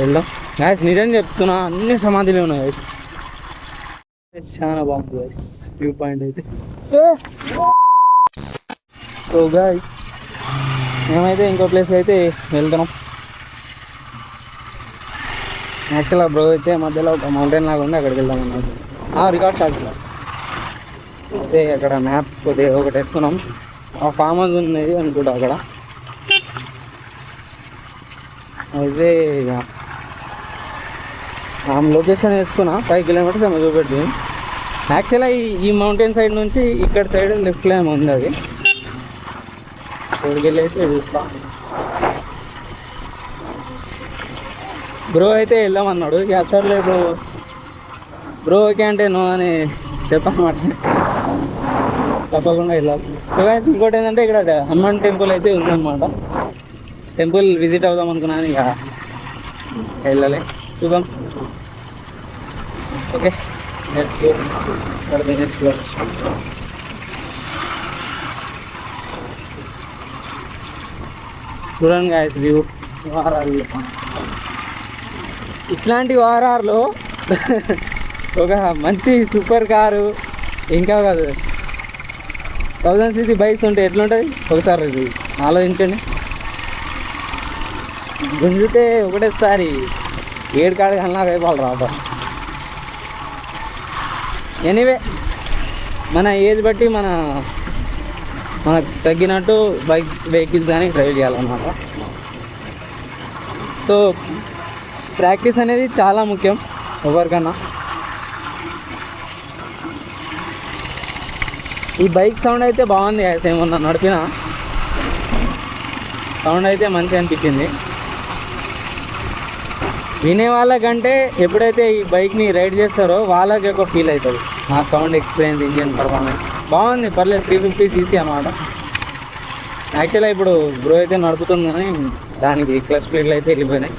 వెళ్దాం గాయస్. నిజం చెప్తున్నా, అన్ని సమాధిలో ఉన్నాయి గాయస్. చాలా బాగుంది గాయస్ వ్యూ పాయింట్ అయితే. సో గాయస్, మేమైతే ఇంకో ప్లేస్కి అయితే వెళ్తున్నాం. యాక్చువల్గా బ్రో అయితే మధ్యలో ఒక మౌంటైన్ లాగా ఉంది, అక్కడికి వెళ్దాం అన్నది రికార్డ్ షాట్స్లో అయితే. అక్కడ మ్యాప్ కొద్దిగా ఒకటి వేసుకున్నాం. ఆ ఫామ్ హౌస్ ఉన్నది అనుకుంటా అక్కడ. అయితే ఇక లొకేషన్ వేసుకున్నా 5 కిలోమీటర్స్ ఏమో చూపెట్టింది. యాక్చువల్గా ఈ మౌంటైన్ సైడ్ నుంచి ఇక్కడ సైడ్ లెఫ్ట్లో ఏమో ఉంది అది. ఇక్కడికి వెళ్ళి అయితే చూస్తా. బ్రో అయితే వెళ్దామన్నాడు. ఇక సర్లే బ్రో ఓకే అంటే నో అని చెప్పనమాట, తప్పకుండా వెళ్ళాలి. ఇంకోటి ఏంటంటే ఇక్కడ హనుమాన్ టెంపుల్ అయితే ఉందన్నమాట. టెంపుల్ విజిట్ అవుదాం అనుకున్నాను, ఇక వెళ్ళాలి. చూద్దాం. ఓకే చూడండి గాయస్ వ్యూ. వారాలు ఇట్లాంటి వారాల్లో ఒక మంచి సూపర్ కారు, ఇంకా కాదు 1000cc బైక్స్ ఉంటే ఎట్లుంటుంది ఒకసారి ఇది ఆలోచించండి. గుంజుతే ఒకటేసారి 7 కాడు కన్నా అయిపోవాలి రాబా. ఎనీవే మన ఏజ్ బట్టి మనకు తగ్గినట్టు వెహికల్స్ అని డ్రైవ్ చేయాలన్నమాట. సో ప్రాక్టీస్ అనేది చాలా ముఖ్యం ఎవరికన్నా. ఈ బైక్ సౌండ్ అయితే బాగుంది, ఏమన్నా నడిపిన సౌండ్ అయితే మంచిగా అనిపించింది. వినే వాళ్ళకంటే ఎప్పుడైతే ఈ బైక్ని రైడ్ చేస్తారో వాళ్ళకి ఒక ఫీల్ అవుతుంది. ఆ సౌండ్ ఎక్స్పీరియన్స్, ఇంజిన్ పర్ఫార్మెన్స్ బాగుంది, పర్లేదు. 350cc అన్నమాట. యాక్చువల్గా ఇప్పుడు బ్రో అయితే నడుపుతుంది కానీ దానికి క్లచ్ ప్లేట్లు అయితే వెళ్ళిపోయినాయి.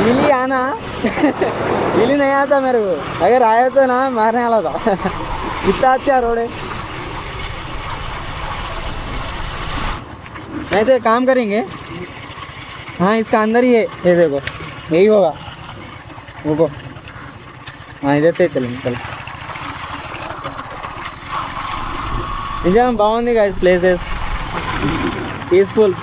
వీలి आना వీలి नहीं आता मेरे को, अगर आया तो ना मारने वाला था. इतना अच्छा रोड है. नहीं तो काम करेंगे. हाँ इसका अंदर ही है, ये देखो यही होगा वो. हाँ इधर से चलेंगे. चलो నిజం బాగుంది గాయ్స్ ప్లేసెస్, పీస్ఫుల్.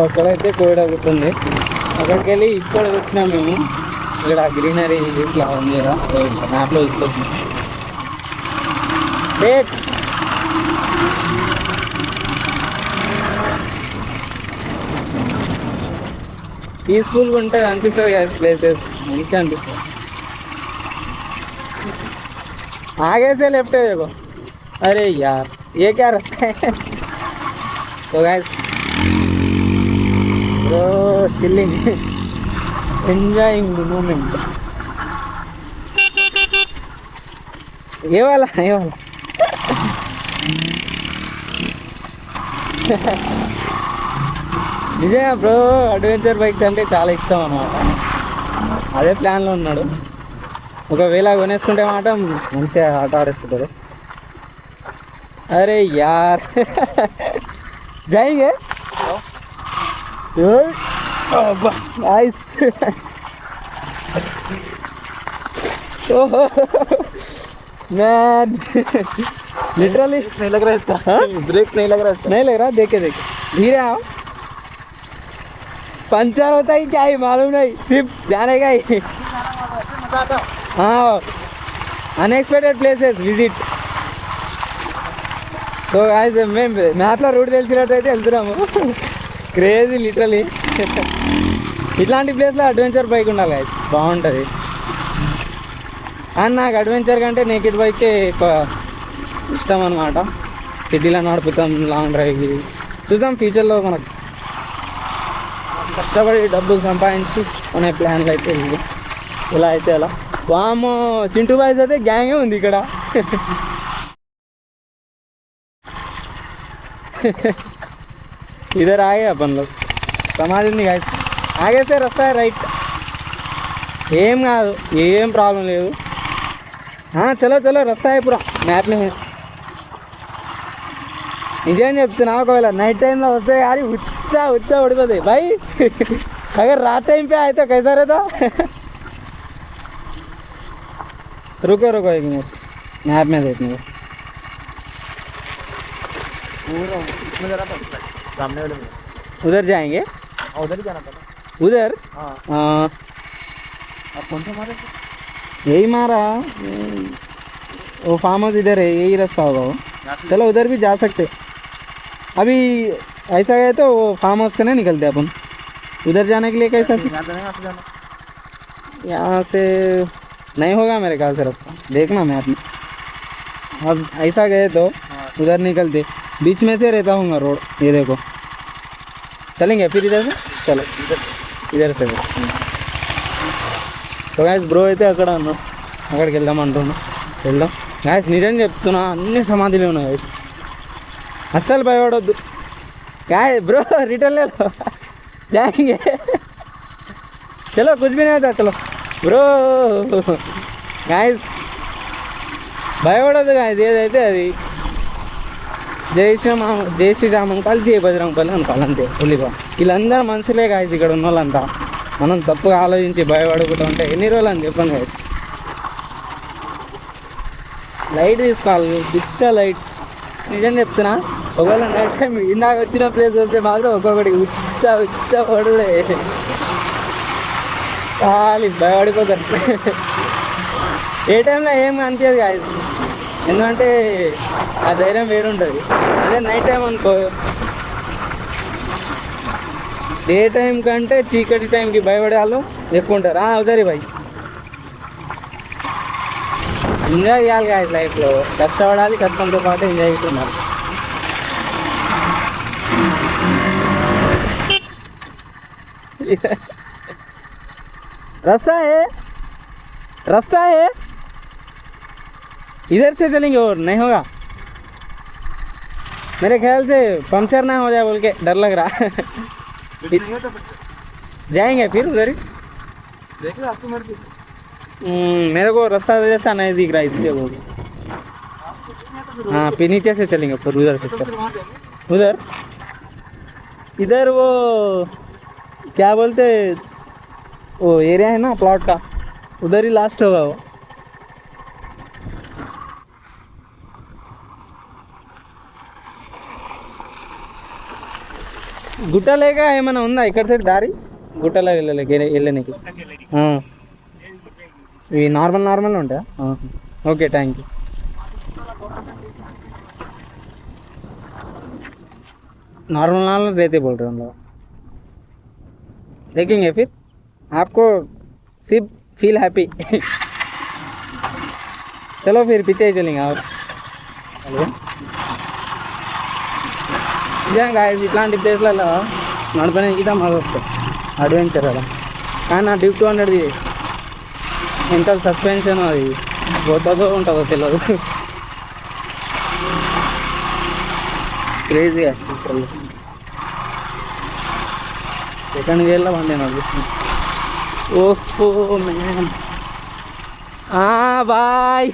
అక్కడైతే కోవిడ్ అవుతుంది. అక్కడికి వెళ్ళి ఇక్కడ వచ్చినాం మేము. ఇక్కడ గ్రీనరీ ఇట్లా ఉంది కదా, మ్యాప్లో తీసుకొచ్చాం. పీస్ఫుల్గా ఉంటుంది అనిపిస్తుంది కదా ప్లేసెస్, మంచిగా అనిపిస్తుంది. आगे से लेफ्ट है देखो. अरे यार ये क्या रास्ता है. So guys bro chilling, enjoying the moment. ये वाला నిజంగా బ్రో అడ్వెంచర్ బైక్స్ అంటే చాలా ఇష్టం అన్నమాట. అదే ప్లాన్లో ఉన్నాడు. ఒకవేళ కొనేసుకుంటే మాట మంచిగా ఆట ఆడేస్తుంటారు. అరే యార్ జాయింగే నైస్. मैन लिटरली नहीं लग रहा है इसका. ब्रेक्स नहीं लग रहा है इसका. नहीं लग रहा. देखे धीरे आओ. पंचर होता ही क्या ही मालूम नहीं, सिर्फ जाने का ही. हाँ unexpected places visit. So guys మేము మ్యాప్లో రూట్ తెలిసినట్టయితే వెళ్తున్నాము. Crazy literally. ఇట్లాంటి ప్లేస్లో అడ్వెంచర్ బైక్ ఉండాలి గాయ్స్, బాగుంటుంది. అండ్ నాకు అడ్వెంచర్ కంటే నేకెడ్ బైకే ఎక్కువ ఇష్టం అనమాట. సిటీలో నడుపుతాం, లాంగ్ డ్రైవ్. చూద్దాం ఫ్యూచర్లో మనకు కష్టపడి డబ్బులు సంపాదించి కొనే ప్లాన్లు అయితే ఉంది. ఇలా అయితే అలా. వామో చింటూ బాయ్స్ అయితే గ్యాంగే ఉంది ఇక్కడ. इधर आए अपन लोग. समाधि ఉంది गाइस. आगे से रास्ता है राइट. ఏం కాదు, ఏం ప్రాబ్లం లేదు. हाँ चलो चलो रास्ता है पूरा मैप में है. నిజం చెప్తున్నా, ఒకవేళ నైట్ టైంలో వస్తే కానీ ఉచ్చా ఉడిపోతాయి भाई। अगर रात टाइम पे आए तो कैसा रहता? रुको एक मिनट, मैप में देखने सामने वाले उधर जाएंगे। उधर ही जाना था उधर हाँ। आप कौन सा मारे? यही मारा, वो फार्म हाउस इधर है, यही रास्ता होगा वो। चलो उधर भी जा सकते। अभी ऐसा गए तो वो फार्म हाउस का नहीं निकलते अपन, उधर जाने के लिए कैसा? यहाँ से नहीं होगा मेरे ख्याल से रास्ता, देखना मैप में। अब ऐसा गए तो उधर निकलते, बीच में से रहता हूँ रोड, ये देखो। चलेंगे फिर इधर से, चलो इधर से। సో గాయస్ బ్రో అయితే అక్కడ ఉన్నాం, అక్కడికి వెళ్దాం గాయస్। నిజం చెప్తున్నా, అన్ని సమాధిలో ఉన్నాయి గాయస్, అస్సలు భయపడొద్దు గాయస్। బ్రో రిటర్న్ ले लो जाएंगे, चलो कुछ भी नहीं होता, चलो బ్రో గాయస్। భయపడొద్దు గాయస్, ఏదైతే అది జై శ్రీరామ్ అనుకోవాలి, జై బజరంగపల్లి అనుకోవాలి, అంతే ఉల్లిపా। వీళ్ళందరూ మనుషులే గాయస్, ఇక్కడ ఉన్న వాళ్ళంతా। మనం తప్పుగా ఆలోచించి భయపడుకుంటూ ఉంటే ఎన్ని రోజులు అని చెప్పండి గాయస్। లైట్ తీసుకోవాలి, పిచ్చా లైట్। నిజం చెప్తున్నా, ఒకవేళ నైట్ టైం ఇందాక వచ్చిన ప్లేస్ వస్తే మాత్రం ఒక్కొక్కడికి ఉచ్చ పడుడే, ఖాళీ భయపడిపోతారు। ఏ టైంలో ఏం అనిపించదు గాయస్, ఎందుకంటే ఆ ధైర్యం వేరుంటుంది। అదే నైట్ టైం అనుకో, డే టైం కంటే చీకటి టైంకి భయపడే వాళ్ళు ఎక్కువ ఉంటారు। అవుతారు భాయ్, ఎంజాయ్ చేయాలి గాయస్ లైఫ్లో, కష్టపడాలి, కష్టంతో పాటు ఎంజాయ్ చేస్తున్నారు। रास्ता है इधर से चलेंगे और नहीं होगा मेरे ख्याल से, पंचर ना हो जाए बोल के डर लग रहा। जाएंगे फिर उधर ही, देख लो आपकी मर्जी। मेरे को रास्ता जैसा नहीं दिख रहा इसलिए बोल। हाँ फिर नीचे से चलेंगे, फिर उधर से चल, इधर वो क्या बोलते, वो एरिया है ना प्लॉट का, उधर ही लास्ट होगा वो। గుట్టలేగా ఏమైనా ఉందా ఇక్కడ సైడ్ దారి? గుట్టలో వెళ్ళడానికి ఇవి నార్మల్ ఉంటాయా? Okay thank you. नॉर्मल रहते बोल रहे हम लोग, देखेंगे फिर आपको सिर्फ फील हैप्पी। चलो फिर पीछे ही चलेंगे और గాయస్। ఇట్లాంటి ప్లేస్లలో నడపడానికి మాకు వస్తాయి అడ్వెంచర్ అలా, కానీ నా డ్యూక్ 200ది ఎంత సస్పెన్షన్ అది పోతుందో ఉంటుందో తెలియదు, క్రేజీ అసలు। సెకండ్ గేర్లో బండి నడుస్తుంది। ఓహో man boy,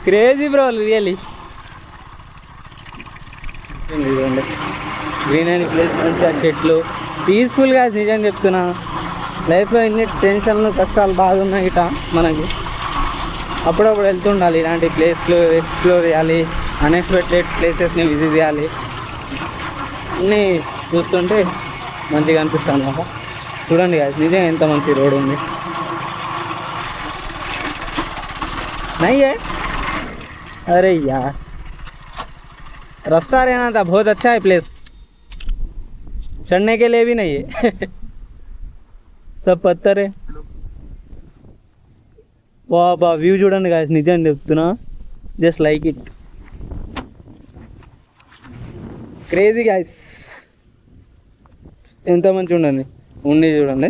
crazy bro really. Green and place, మంచిగా చెట్లు, పీస్ఫుల్గా నిజం చెప్తున్నా। లైఫ్లో ఎన్ని టెన్షన్లు కష్టాలు బాగున్నాయి ఇట మనకి, అప్పుడప్పుడు వెళ్తుండాలి ఇలాంటి ప్లేస్లు, ఎక్స్ప్లోర్ చేయాలి, అన్ఎక్స్పెక్టెడ్ ప్లేసెస్ని విజిట్ చేయాలి, అన్నీ చూస్తుంటే మంచిగా అనిపిస్తుంది కదా। చూడండి గాయస్, నిజంగా ఎంత మంచి రోడ్ ఉంది। नहीं है अरे यार, रास्ता रहना था, बहुत अच्छा है प्लेस, चढ़ने के लिए भी नहीं है। सब पत्थर है। वाह व्यू చూడండి గాయస్, నిజం చెప్తున్నా, just like it, crazy guys. ఎంత మంచి ఉండండి చూడండి।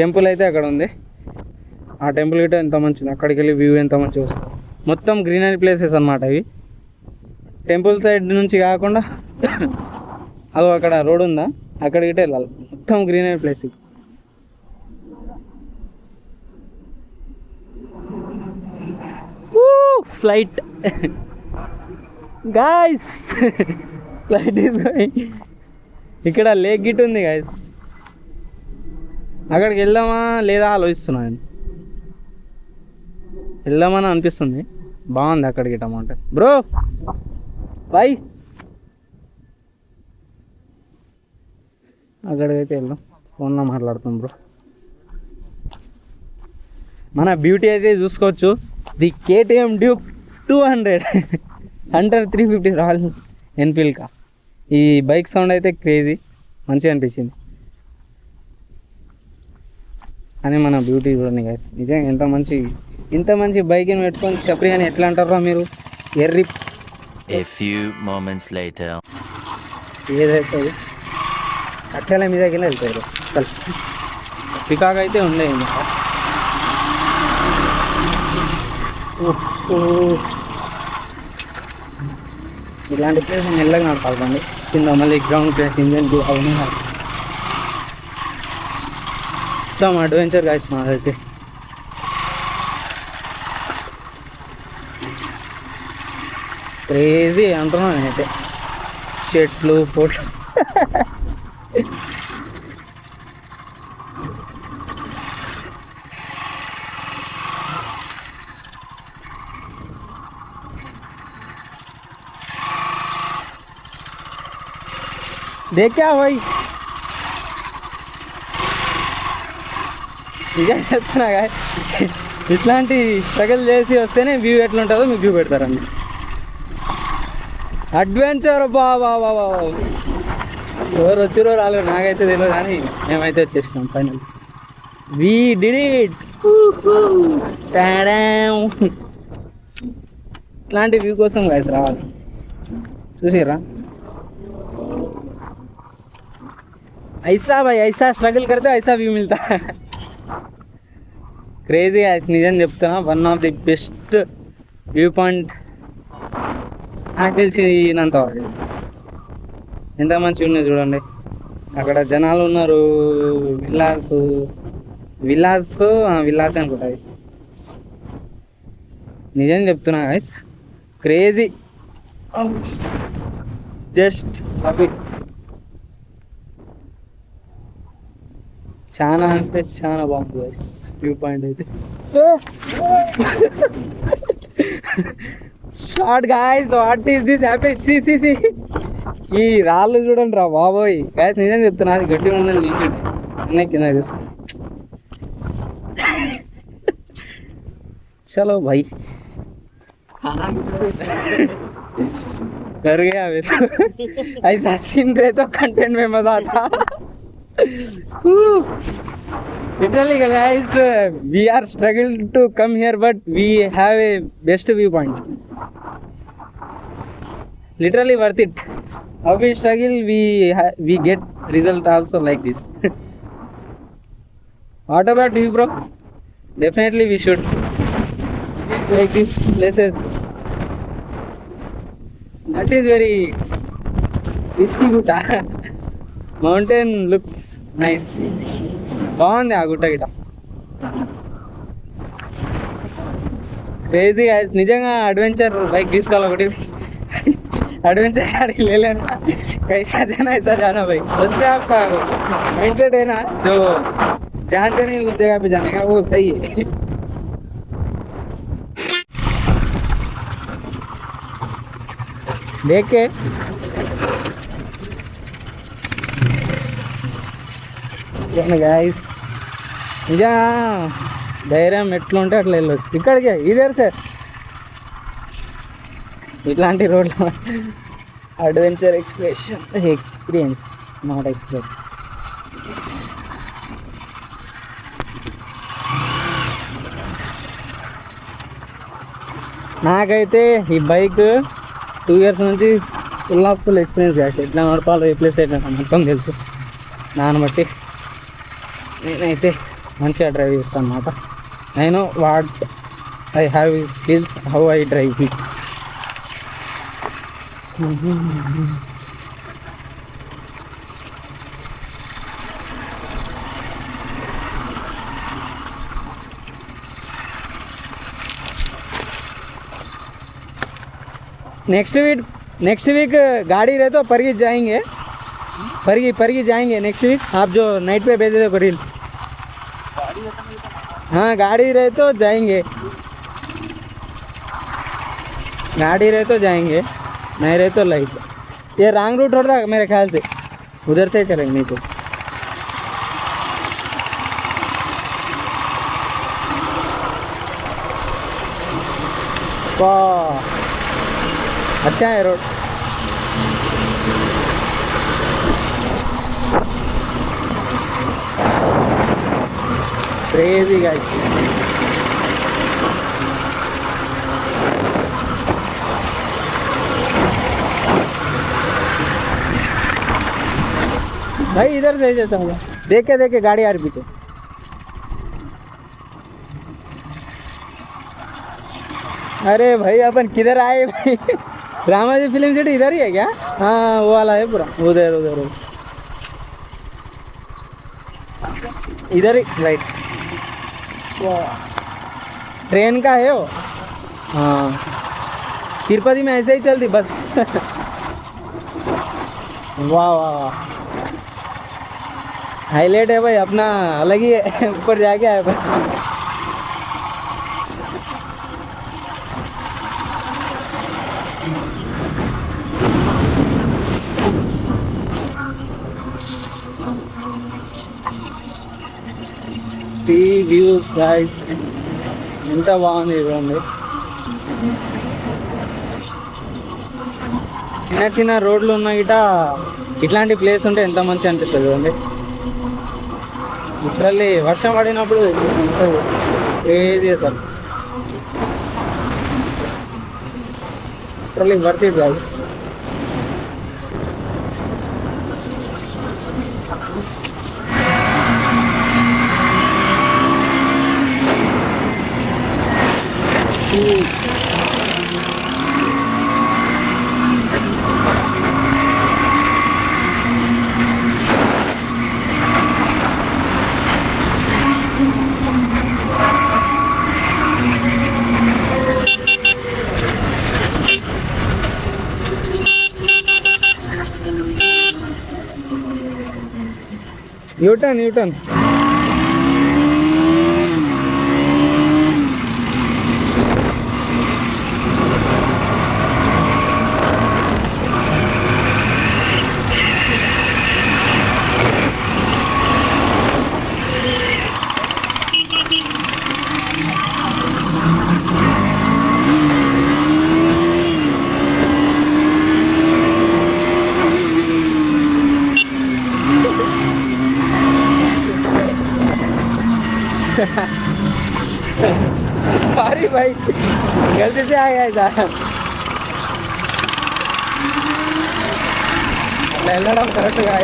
టెంపుల్ అయితే అక్కడ ఉంది, ఆ టెంపుల్ గిట్ట ఎంత మంచిది, అక్కడికి వెళ్ళి వ్యూ ఎంత మంచిగా వస్తుంది। మొత్తం గ్రీనరీ ప్లేసెస్ అన్నమాట ఇవి, టెంపుల్ సైడ్ నుంచి కాకుండా అదో అక్కడ రోడ్ ఉందా, అక్కడ గిట్ట వెళ్ళాలి, మొత్తం గ్రీనరీ ప్లేస్ ఇది। Flight guys flight is going. ఇక్కడ లేక్ గిట్ ఉంది గాయస్, అక్కడికి వెళ్దామా లేదా ఆలోచిస్తున్నాను నేను. వెళ్దామని అనిపిస్తుంది, బాగుంది అక్కడికి టమాటా. బ్రో బాయ్, అక్కడికైతే వెళ్దాం. ఫోన్లో మాట్లాడుతాం బ్రో. మన బ్యూటీ అయితే చూసుకోవచ్చు, the KTM Duke 200 Hunter 350 royal Enfield కా. ఈ బైక్ సౌండ్ అయితే క్రేజీ, మంచిగా అనిపించింది. అని మన బ్యూటీ చూడండి గైస్, నిజంగా ఇంత మంచి బైక్ని పెట్టుకొని చెప్పరి అని ఎట్లా అంటారా మీరు? ఎర్రి A few moments later. ఏదైతే కట్టెల మీదకి వెళ్తారు. పికాక్ అయితే ఉండే ఇలాంటి ప్లేస్ మెల్లగా నడపాలండి. కింద మళ్ళీ గ్రౌండ్ ప్లేస్, ఇంజన్ అవన్నీ మొత్తం అడ్వెంచర్ గాయస్ మాదైతే. క్రేజీ అంటున్నాను నేనైతే, చెట్లు పొట్లు. దేఖ్యా భాయ్, నిజంగా చెప్తున్నా గా, ఇట్లాంటి స్ట్రగుల్ చేసి వస్తేనే వ్యూ ఎట్లుంటుందో మీకు వ్యూ పెడతారండి. అడ్వెంచర్ బాబా బాబా, ఎవరు వచ్చిరో రాలేదు నాకైతే తెలియదు, కానీ మేమైతే వచ్చేసినాం ఫైనల్. We did it. ఇట్లాంటి వ్యూ కోసం గాయస్ రావాలి. చూసిర్రా, ऐसा भाई ऐसा स्ट्रगल करते ऐसा व्यू मिलता है. క్రేజీ గాయస్, నిజం చెప్తున్నా, one of the best view point నాకు తెలిసినంత. ఎంత మంచిగా ఉన్నాయి చూడండి. అక్కడ జనాలు ఉన్నారు, విల్లాస్ అనుకుంటాయి. నిజం చెప్తున్నా గాయస్, క్రేజీ, జస్ట్ అవి చాలా అంటే చాలా బాగుంది గాయస్ వ్యూ పాయింట్ అయితే. Short guys, what is this happy. See ఈ రాళ్ళు చూడండి రా బాబోయ్ గాయస్, నిజం చెప్తున్నా, అది గట్టిగా ఉందని నిల్చుంటే అన్నీ కింద చూస్తాను. చలో భాయ్, कर गया अभी तो ऐसा सीन रहे तो कंटेंट में मजा आता. Literally guys, we are struggling to come here but we have a best view point. Literally worth it. How we struggle, we get result also like this. What about you bro? Definitely we should like these places. That is very risky guta. Mountain looks nice. బాగుంది ఆ గుట్ట గిట. Crazy guys, నిజంగా adventure bike తీసుకోవాలి ఒకటి. Adventure गाड़ी ले लेना, कैसा देना ऐसा जाना भाई. उसमें आपका माइंडसेट है ना, जो जानते नहीं उस जगह पे जाने का, वो सही है. देख के गाइस నిజా ధైర్యం ఎట్లుంటే అట్లా వెళ్ళొచ్చు. ఇక్కడికే ఇదే సార్ ఇట్లాంటి రోడ్ల అడ్వెంచర్ ఎక్స్పీరియన్స్ నాట్ ఎక్స్పీరియన్స్. నాకైతే ఈ బైక్ 2 years నుంచి ఫుల్ ఎక్స్పీరియన్స్ కాదు. ఎట్లా నడపాలో ఏ ప్లేస్ అయితే మొత్తం తెలుసు. దాన్ని బట్టి నేనైతే మంచిగా డ్రైవ్ చేస్తాను అన్నమాట. I know what I have skills, how I drive. Next week गाड़ी रहे तो परगी जाएंगे, परगी जाएंगे नेक्स्ट वीक। आप जो नाइट पे भेजे थे रील, हाँ गाड़ी रहे तो जाएंगे, गाड़ी रहे तो जाएंगे, नहीं रहे तो लाइट। ये रॉन्ग रूट होता है मेरे ख्याल से, उधर से चलेंगे नहीं तो। वाह अच्छा है रोड। Crazy guys. भाई इधर से जाता हूँ, देखे गाड़ी आ रही पीछे। अरे भाई अपन किधर आए भाई? रामाजी फिल्म सिटी इधर ही है क्या? हाँ वो वाला है पूरा, उधर उधर इधर ही राइट। ट्रेन का है वो। हाँ तिरुपति में ऐसे ही चलती बस। वाह वाह वाह हाईलाइट है भाई अपना, अलग ही है। ऊपर जाके आए भाई। సీ వ్యూస్ గైస్, ఎంత బాగుంది చూడండి. చిన్న చిన్న రోడ్లు ఉన్న గిట ఇట్లాంటి ప్లేస్ ఉంటే ఎంత మంచి అనిపిస్తుంది చూడండి. లిటరల్లీ వర్షం పడినప్పుడు ఏది అసలు literally worth it guys. U turn U turn sorry भाई गलती से आ गया था. వెళ్ళడం కరెక్ట్గా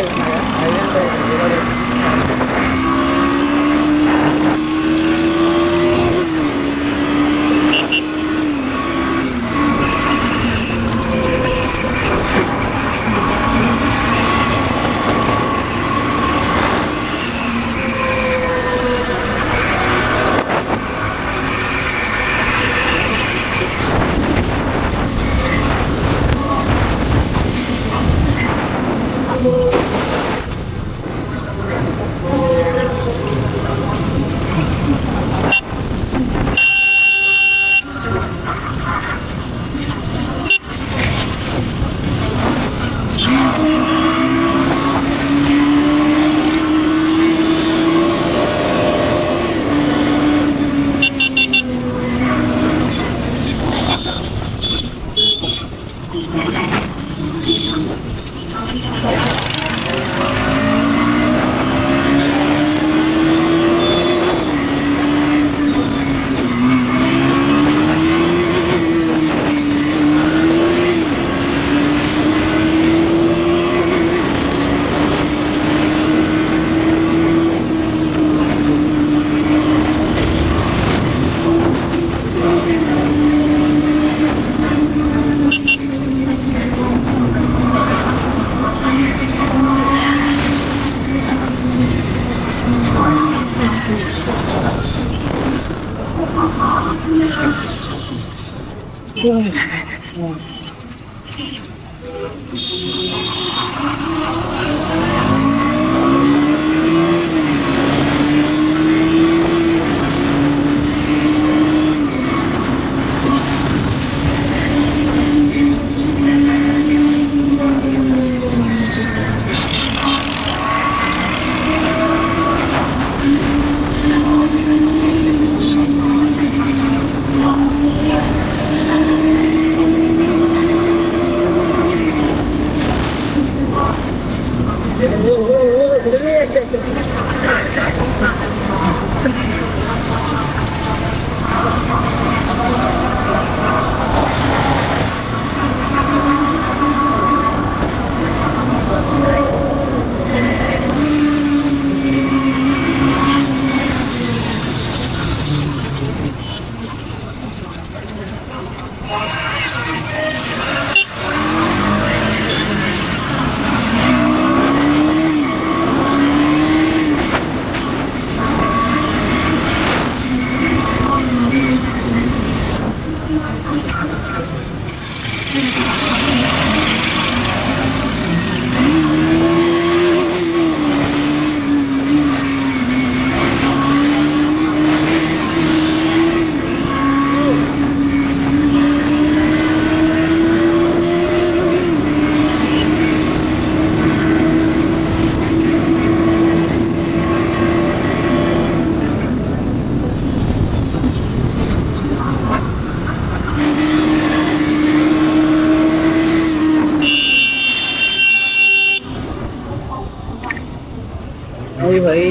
अरे भाई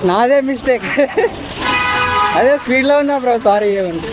నాదే మిస్టేక్ అదే స్పీడ్లో ఉన్నా బ్రో సారీ ఏమంటే